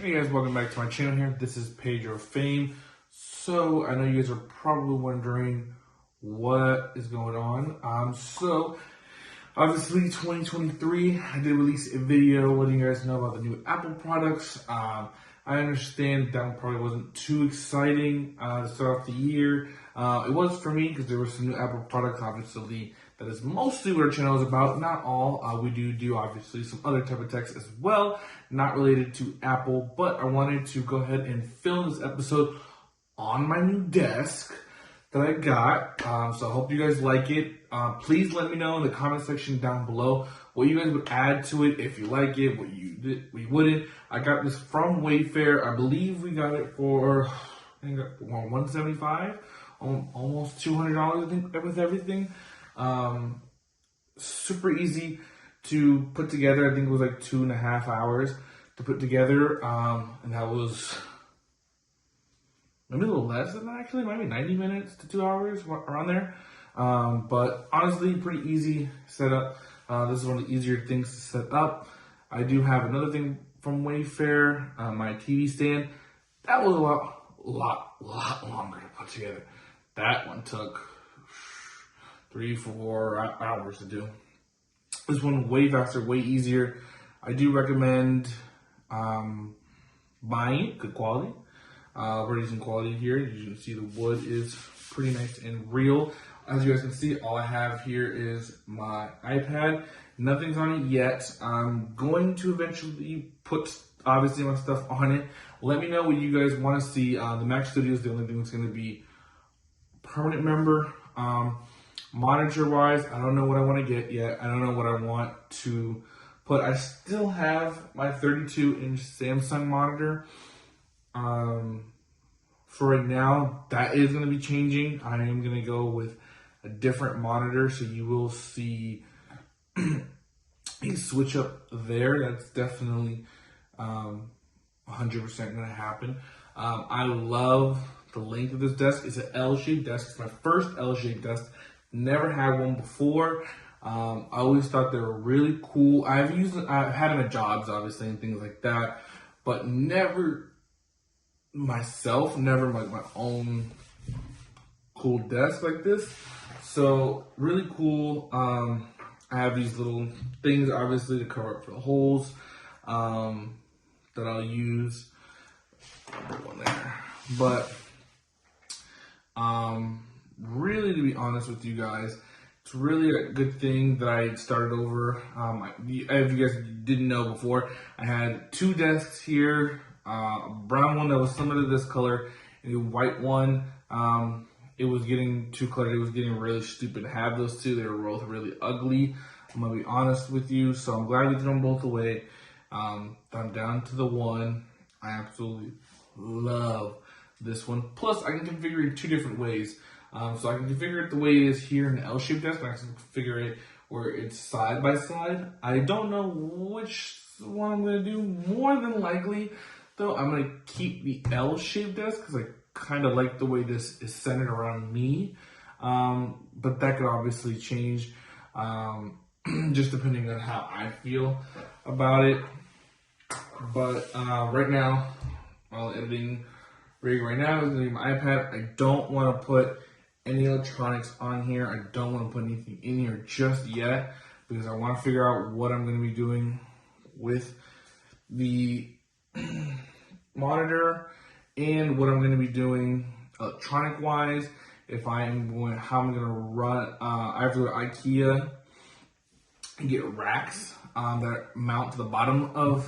Hey guys, welcome back to my channel here. This is Pedro Fame. So I know you guys are probably wondering what is going on. So obviously 2023, I did release a video letting you guys know about the new Apple products. I understand that one probably wasn't too exciting to start off the year. It was for me because there were some new Apple products, obviously, that is mostly what our channel is about. Not all. We do obviously some other type of techs as well, not related to Apple, but I wanted to go ahead and film this episode on my new desk that I got. So I hope you guys like it. Please let me know in the comment section down below what you guys would add to it if you like it, what you wouldn't. I got this from Wayfair. I believe we got it for $175, almost $200. I think with everything. Super easy to put together. I think it was like 2.5 hours to put together. And that was maybe a little less than that actually, maybe 90 minutes to 2 hours, around there. But honestly, pretty easy setup. This is one of the easier things to set up. I do have another thing from Wayfair, my TV stand. That was a lot longer to put together. That one took 3-4 hours to do. This one way faster, way easier. I do recommend buying it, good quality. We're using quality here. You can see the wood is pretty nice and real. As you guys can see, all I have here is my iPad. Nothing's on it yet. I'm going to eventually put, obviously, my stuff on it. Let me know what you guys want to see. The Mac Studio is the only thing that's going to be permanent member. Monitor-wise, I don't know what I want to get yet. I don't know what I want to put. I still have my 32-inch Samsung monitor. For right now, that is going to be changing. I am going to go with a different monitor, so you will see a switch up there. That's definitely 100% going to happen. I love the length of this desk. It's an L-shaped desk. It's my first L-shaped desk. Never had one before. I always thought they were really cool. I've had them at jobs, obviously, and things like that, but never myself, never like my own cool desk like this. So really cool. I have these little things, obviously, to cover up for the holes that I'll use. I'll put one there, but really, to be honest with you guys, it's really a good thing that I started over. If you guys didn't know before, I had two desks here, a brown one that was similar to this color, and a white one. It was getting too cluttered. It was getting really stupid to have those two. They were both really ugly. I'm going to be honest with you, so I'm glad we threw them both away. I'm down to the one. I absolutely love this one. Plus, I can configure it 2 different ways. So I can configure it the way it is here in the L-shaped desk, and I can configure it where it's side by side. I don't know which one I'm going to do. More than likely, though, I'm going to keep the L-shaped desk because I kind of like the way this is centered around me. But that could obviously change just depending on how I feel about it. But right now, while editing rig right now is going to be my iPad. I don't want to put any electronics on here. I don't want to put anything in here just yet because I want to figure out what I'm going to be doing with the monitor and what I'm going to be doing electronic wise. If I am going, how I'm going to run. I have to go to IKEA and get racks that mount to the bottom of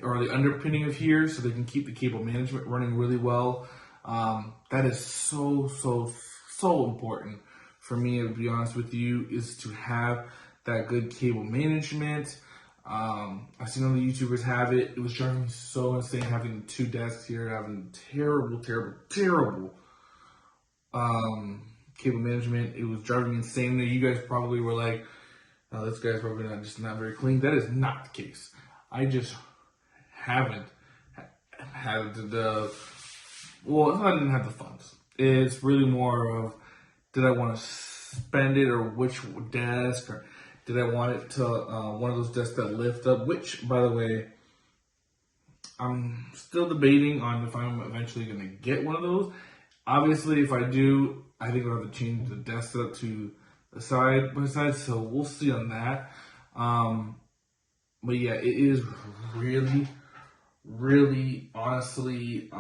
or the underpinning of here so they can keep the cable management running really well. That is so important for me, to be honest with you, is to have that good cable management. I've seen other YouTubers have it. It was driving me so insane having 2 desks here, having terrible cable management. It was driving me insane. You guys probably were like, oh, this guy's probably not very clean. That is not the case. I just haven't had well, it's not I didn't have the funds. It's really more of, did I want to spend it, or which desk, or did I want it to one of those desks that lift up? Which, by the way, I'm still debating on if I'm eventually going to get one of those. Obviously, if I do, I think I'll have to change the desk setup to the side by side, so we'll see on that. But yeah, it is really, really, honestly,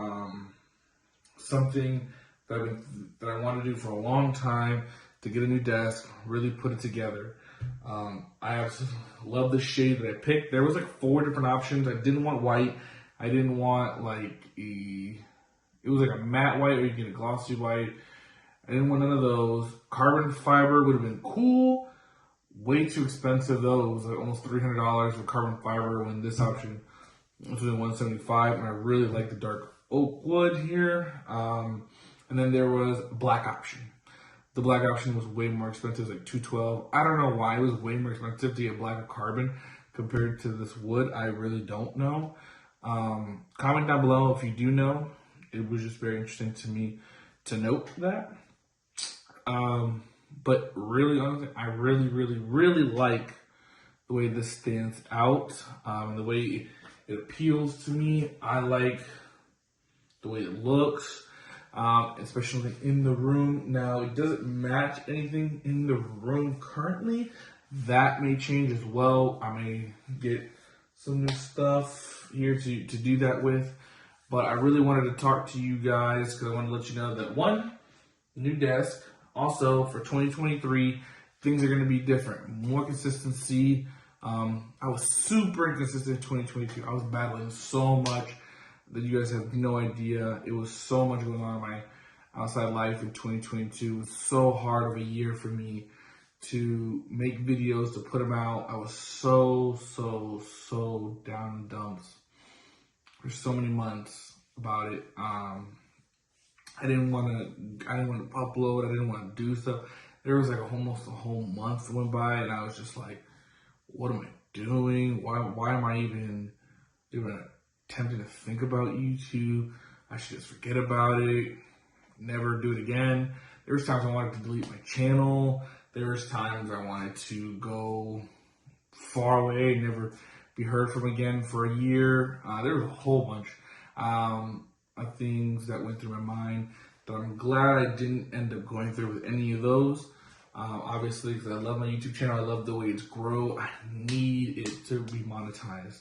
something that I want to do for a long time, to get a new desk, really put it together. I absolutely love the shade that I picked. There was like 4 different options. I didn't want white. I didn't want like it was like a matte white, or you get a glossy white. I didn't want none of those. Carbon fiber would have been cool. Way too expensive though. It was like almost $300 for carbon fiber, when this option was only $175, and I really like the dark oak wood here. And then there was black option. The black option was way more expensive, like $212. I don't know why it was way more expensive to get black or carbon compared to this wood. I really don't know. Comment down below if you do know. It was just very interesting to me to note that. But really, honestly, I really, really, really like the way this stands out, and the way it appeals to me. I like the way it looks, especially in the room. Now, it doesn't match anything in the room currently. That may change as well. I may get some new stuff here to do that with. But I really wanted to talk to you guys because I want to let you know that, one, new desk. Also, for 2023, things are going to be different. More consistency. I was super inconsistent in 2022. I was battling so much that you guys have no idea. It was so much going on in my outside life in 2022. It was so hard of a year for me to make videos, to put them out. I was so down in the dumps for so many months about it. I didn't want to upload. I didn't want to do stuff. There was like almost a whole month went by, and I was just like, what am I doing? Why am I even attempting to think about YouTube? I should just forget about it. Never do it again. There was times I wanted to delete my channel. There was times I wanted to go far away, never be heard from again for a year. There was a whole bunch of things that went through my mind that I'm glad I didn't end up going through with any of those. Obviously, because I love my YouTube channel. I love the way it's grown. I need it to be monetized.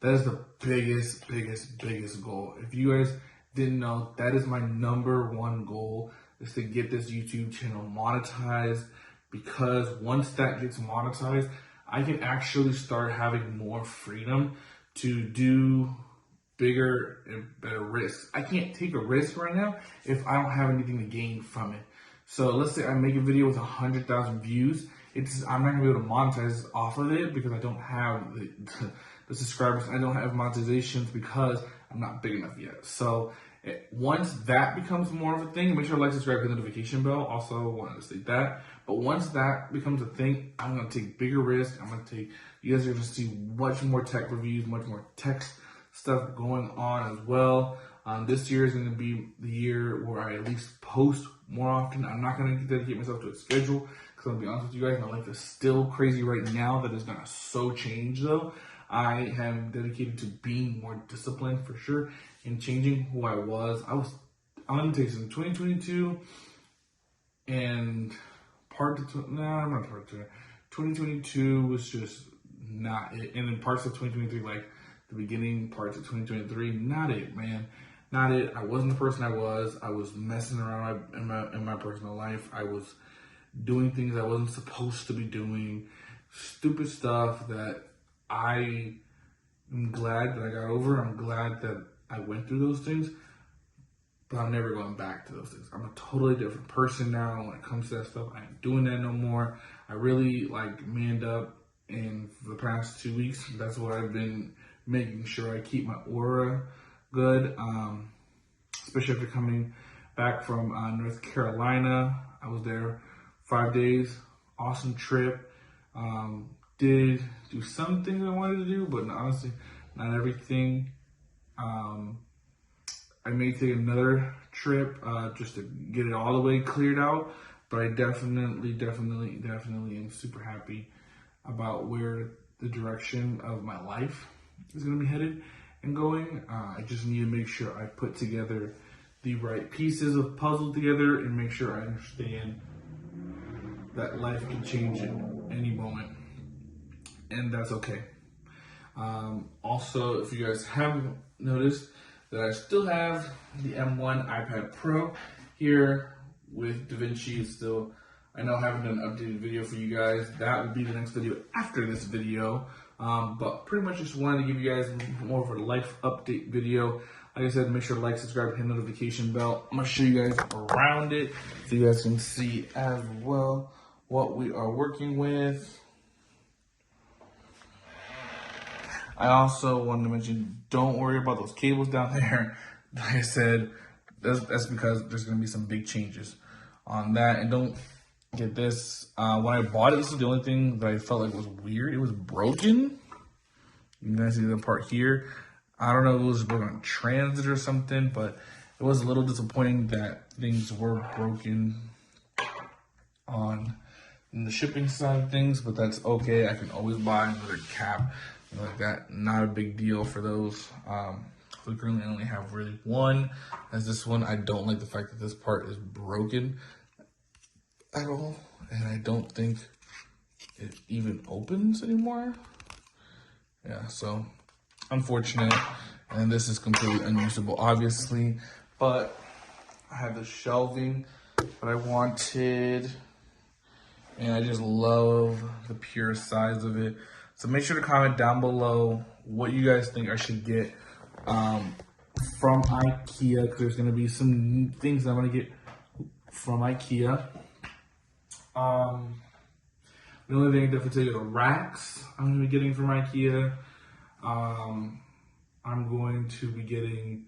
That is the biggest goal. If you guys didn't know, that is my #1 goal, is to get this YouTube channel monetized. Because once that gets monetized, I can actually start having more freedom to do bigger and better risks. I can't take a risk right now if I don't have anything to gain from it. So let's say I make a video with 100,000 views. I'm not gonna be able to monetize off of it because I don't have the subscribers. I don't have monetizations because I'm not big enough yet. So once that becomes more of a thing, make sure to like, subscribe, hit the notification bell. Also wanted to state that. But once that becomes a thing, I'm gonna take bigger risks. You guys are gonna see much more tech reviews, much more tech stuff going on as well. This year is going to be the year where I at least post more often. I'm not going to dedicate myself to a schedule because I'm going to be honest with you guys, my life is still crazy right now. That is going to so change though. I am dedicated to being more disciplined for sure and changing who I was. I'm going to take some 2022 and part of, I'm not part of 2022 was just not it. And then parts of 2023, like the beginning parts of 2023, not it, man. Not it. I wasn't the person I was. I was messing around in my personal life. I was doing things I wasn't supposed to be doing. Stupid stuff that I am glad that I got over. I'm glad that I went through those things. But I'm never going back to those things. I'm a totally different person now when it comes to that stuff. I ain't doing that no more. I really manned up, and for the past 2 weeks, that's what I've been making sure I keep my aura good, especially after coming back from North Carolina. I was there 5 days, awesome trip. Did do some things I wanted to do, but honestly, not everything. I may take another trip just to get it all the way cleared out, but I definitely am super happy about where the direction of my life is going to be headed. and going. I just need to make sure I put together the right pieces of puzzle together and make sure I understand that life can change at any moment, and that's okay. Also, if you guys haven't noticed, that I still have the M1 iPad Pro here with DaVinci. Still, I know I haven't done an updated video for you guys. That will be the next video after this video. But pretty much just wanted to give you guys more of a life update video. Like I said, make sure to like, subscribe, hit the notification bell. I'm gonna show you guys around it so you guys can see as well what we are working with. I also wanted to mention, don't worry about those cables down there. Like I said, that's because there's going to be some big changes on that. And don't get this. When I bought it, this is the only thing that I felt like was weird. It was broken. You guys see the part here. I don't know if it was broken on transit or something, but it was a little disappointing that things were broken on the shipping side of things, but that's okay. I can always buy another cap like that. Not a big deal for those. We currently only have really one, as this one. I don't like the fact that this part is broken at all, and I don't think it even opens anymore. Yeah, so unfortunate. And this is completely unusable, obviously, but I had the shelving that I wanted, and I just love the pure size of it. So make sure to comment down below what you guys think I should get from IKEA, because there's going to be some things I'm going to get from IKEA. The only thing I definitely tell you are the racks I'm going to be getting from IKEA. I'm going to be getting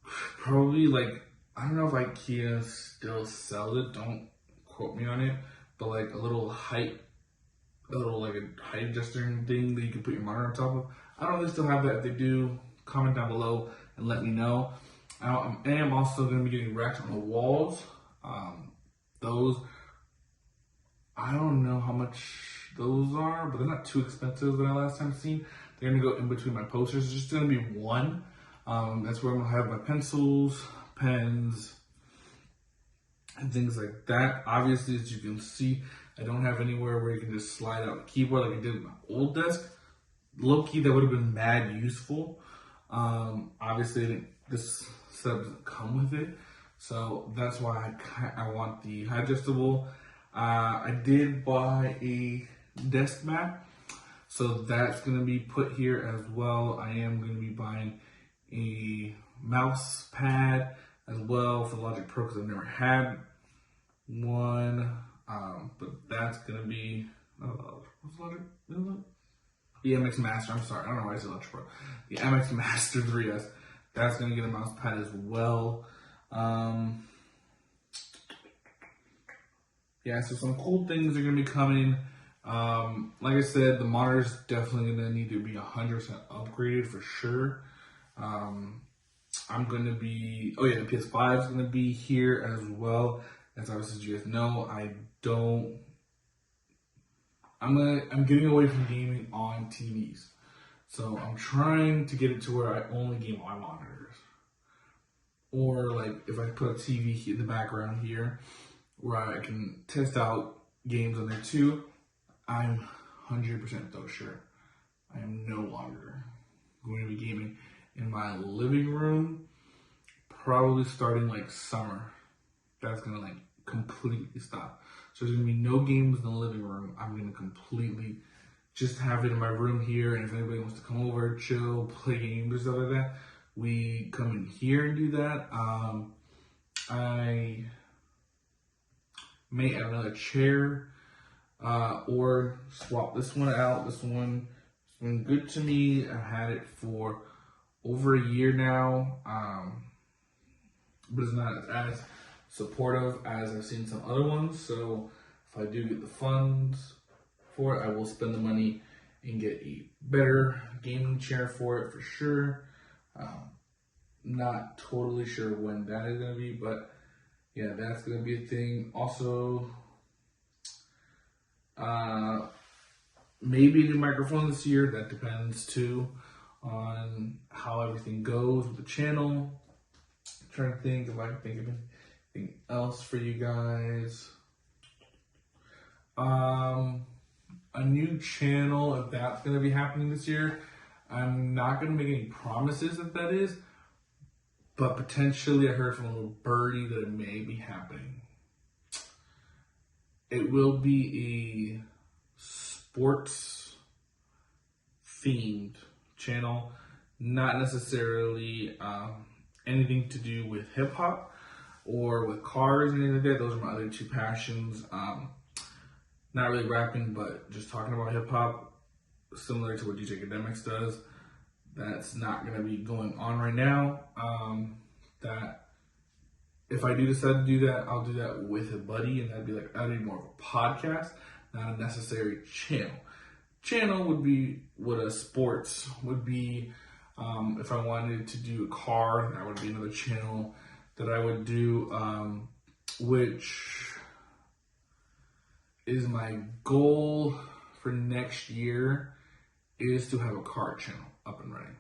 probably, like, I don't know if IKEA still sells it, don't quote me on it, but like a little height adjusting thing that you can put your monitor on top of. I don't know if they still have that. If they do, comment down below and let me know. I am also going to be getting racks on the walls. Those, I don't know how much those are, but they're not too expensive than I last time seen. They're going to go in between my posters. It's just going to be one. That's where I'm going to have my pencils, pens, and things like that. Obviously, as you can see, I don't have anywhere where you can just slide out the keyboard like I did with my old desk. Low key, that would have been mad useful. Obviously, this setup doesn't come with it, so that's why I want the high adjustable. I did buy a desk mat, so that's going to be put here as well. I am going to be buying a mouse pad as well for the Logic Pro, because I've never had one. But that's gonna be what's Logic? The MX Master. I'm sorry, I don't know why I said Logic Pro. The MX Master 3S. That's gonna get a mouse pad as well. Yeah, so some cool things are gonna be coming. Like I said, the monitor's definitely gonna need to be 100% upgraded for sure. I'm gonna be, oh yeah, the PS5 is gonna be here as well. As obviously, as you guys know, I'm getting away from gaming on TVs. So I'm trying to get it to where I only game on my monitors. Or like if I put a TV in the background here where I can test out games on there too, I'm 100% though sure I am no longer going to be gaming in my living room, probably starting like summer. That's gonna like completely stop. So there's gonna be no games in the living room. I'm gonna completely just have it in my room here, and if anybody wants to come over, chill, play games or stuff like that, we come in here and do that. I may add another chair, or swap this one out. This one has been good to me. I've had it for over a year now, but it's not as supportive as I've seen some other ones. So if I do get the funds for it, I will spend the money and get a better gaming chair for it for sure. Not totally sure when that is going to be, but yeah, that's going to be a thing. Also, maybe a new microphone this year. That depends too on how everything goes with the channel. I'm trying to think if I can think of anything else for you guys. A new channel, if that's going to be happening this year. I'm not going to make any promises if that is, but potentially I heard from a little birdie that it may be happening. It will be a sports themed channel, not necessarily anything to do with hip hop or with cars or anything like that. Those are my other two passions. Not really rapping, but just talking about hip hop, similar to what DJ Academics does. That's not going to be going on right now. That if I do decide to do that, I'll do that with a buddy, and that'd be more of a podcast, not a necessary channel. Channel would be what a sports would be. If I wanted to do a car, that would be another channel that I would do, which is my goal for next year, is to have a car channel up and running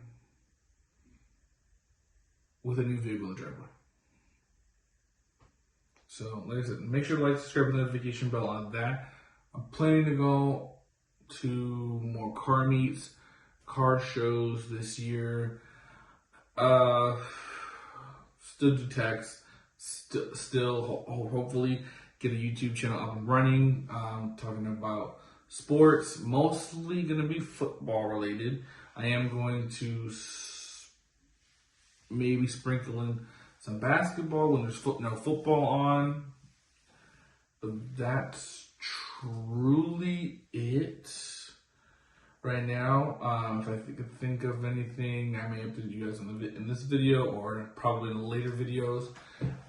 with a new vehicle to drive with. So, like I said, make sure to like, subscribe, and notification bell on that. I'm planning to go to more car meets, car shows this year. Still do text. Still hopefully get a YouTube channel up and running. Talking about sports, mostly going to be football related. I am going to maybe sprinkle in some basketball when there's no football on. But that's truly it right now. If I could think of anything, I may update you guys in this video or probably in later videos.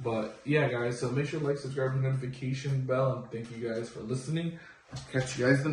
But yeah, guys, so make sure to like, subscribe, and notification bell, and thank you guys for listening. Catch you guys in the